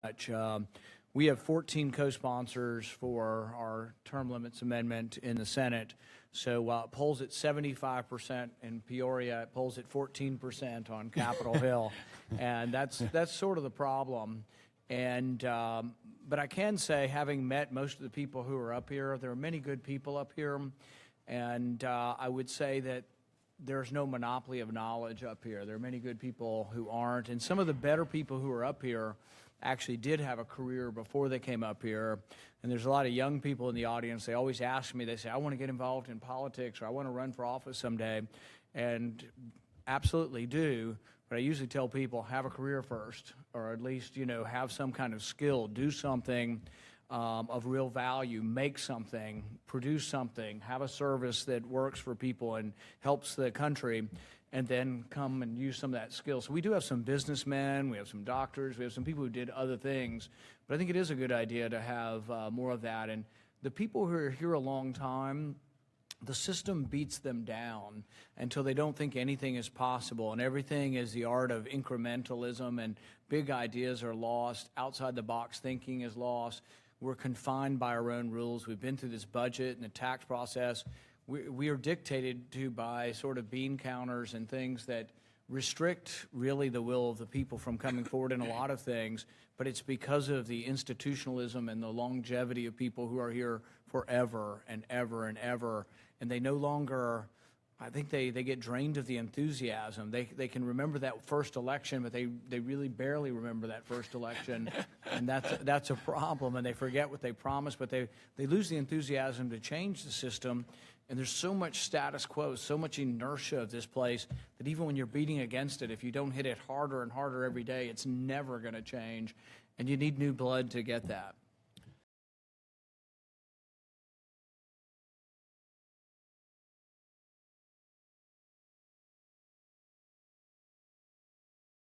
much. We have 14 co-sponsors for our term limits amendment in the Senate. So while it polls at 75% in Peoria, it polls at 14% on Capitol Hill, and that's sort of the problem. And but I can say, having met most of the people who are up here, there are many good people up here, and I would say that there's no monopoly of knowledge up here. There are many good people who aren't, and some of the better people who are up here actually did have a career before they came up here. And there's a lot of young people in the audience. They always ask me, they say, I want to get involved in politics, or I want to run for office someday. And absolutely do. But I usually tell people, have a career first, or at least, have some kind of skill, do something of real value, make something, produce something, have a service that works for people and helps the country, and then come and use some of that skill. So we do have some businessmen, we have some doctors, we have some people who did other things, but I think it is a good idea to have more of that. And the people who are here a long time, the system beats them down until they don't think anything is possible, and everything is the art of incrementalism, and big ideas are lost, outside the box thinking is lost. We're confined by our own rules. We've been through this budget and the tax process. We are dictated to by sort of bean counters and things that restrict really the will of the people from coming forward in a lot of things, but it's because of the institutionalism and the longevity of people who are here forever and ever and ever, and they no longer, I think they get drained of the enthusiasm. They can remember that first election, but they really barely remember that first election, and that's a problem, and they forget what they promised, but they lose the enthusiasm to change the system. And there's so much status quo, so much inertia of this place, that even when you're beating against it, if you don't hit it harder and harder every day, it's never going to change. And you need new blood to get that.